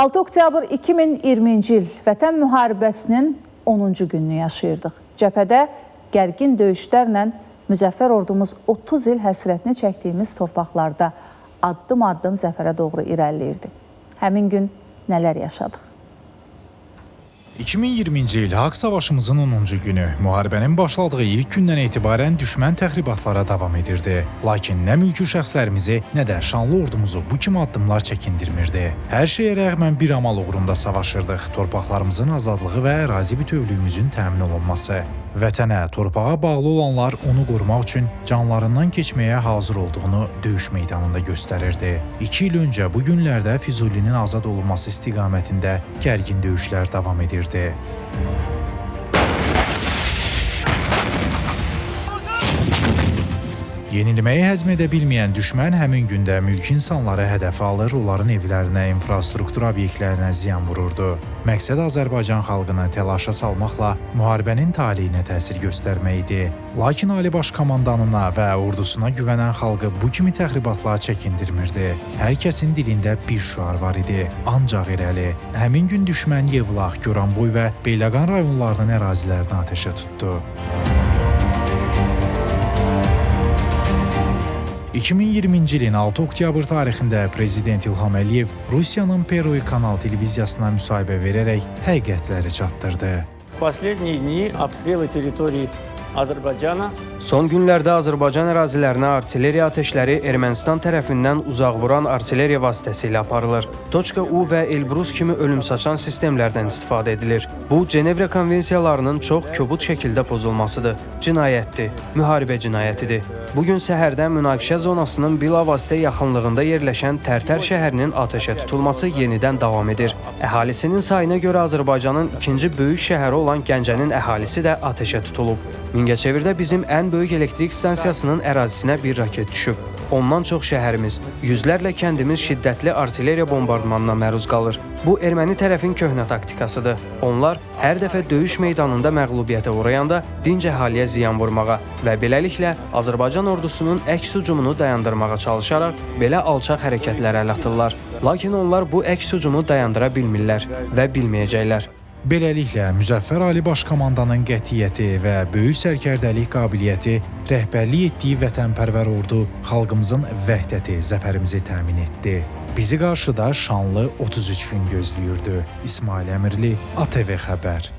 6 oktyabr 2020-ci il Vətən müharibəsinin 10-cu gününü yaşayırdıq. Cəbhədə gərgin döyüşlərlə müzəffər ordumuz 30 il həsrətini çəkdiyimiz torpaqlarda addım-addım zəfərə doğru irəliləyirdi. Həmin gün nələr yaşadıq? 2020-ci il haqq savaşımızın 10-cu günü müharibənin başladığı ilk gündən etibarən düşmən təxribatlara davam edirdi. Lakin nə mülki şəxslərimizi, nə də şanlı ordumuzu bu kimi addımlar çəkindirmirdi. Hər şeyə rəğmən bir amal uğrunda savaşırdıq. Torpaqlarımızın azadlığı və ərazi bütövlüyümüzün təmin olunması. Vətənə, torpağa bağlı olanlar onu qorumaq üçün canlarından keçməyə hazır olduğunu döyüş meydanında göstərirdi. 2 il öncə bu günlərdə Füzulinin azad olunması istiqamətində gərgin döyüşlər davam edirdi. Yenilməyi həzm edə bilməyən düşmən həmin gündə mülki insanları hədəf alır, onların evlərinə, infrastruktur obyektlərinə ziyan vururdu. Məqsəd Azərbaycan xalqını təlaşa salmaqla müharibənin taleyinə təsir göstərmək idi. Lakin Ali Baş Komandanına və ordusuna güvənən xalqı bu kimi təxribatlar çəkindirmirdi. Hər kəsin dilində bir şüar var idi: ancaq irəli. Həmin gün düşmən Yevlax, Goranboy və Beyləqan rayonlarının ərazilərini atəşə tutdu. 2020-ci ilin 6 oktyabr tarixində Prezident İlham Əliyev Rusiyanın Perui Kanal televiziyasına müsahibə verərək həqiqətləri çatdırdı. Последние дни обстрелы территории Azərbaycana. Son günlərdə Azərbaycan ərazilərinə artilleriya atəşləri Ermənistan tərəfindən uzaq vuran artilleriya vasitəsilə aparılır. Toçka U və Elbrus kimi ölüm saçan sistemlərdən istifadə edilir. Bu, Cenevra konvensiyalarının çox kobud şəkildə pozulmasıdır. Cinayətdir, müharibə cinayətidir. Bugün səhərdən münaqişə zonasının bilavasitə yaxınlığında yerləşən Tərtər şəhərinin atəşə tutulması yenidən davam edir. Əhalisinin sayına görə Azərbaycanın ikinci böyük şəhəri olan Gəncənin əhalisi də atəşə tutulub. Mingəçevirdə bizim ən böyük elektrik stansiyasının ərazisinə bir raket düşüb. Ondan çox şəhərimiz, yüzlərlə kəndimiz şiddətli artilleriya bombardmanına məruz qalır. Bu, erməni tərəfin köhnə taktikasıdır. Onlar hər dəfə döyüş meydanında məğlubiyyətə uğrayanda dinc əhaliyə ziyan vurmağa və beləliklə Azərbaycan ordusunun əks hücumunu dayandırmağa çalışaraq belə alçaq hərəkətlərə əl atırlar. Lakin onlar bu əks hücumu dayandıra bilmirlər və bilməyəcəklər. Beləliklə, Müzəffər Ali Baş Komandanın qətiyyəti və böyük sərkərdəlik qabiliyyəti, rəhbərlik etdiyi vətənpərvər ordu xalqımızın vəhdəti, zəfərimizi təmin etdi. Bizi qarşıda şanlı 33 gün gözləyirdi. İsmail Əmirli, ATV Xəbər.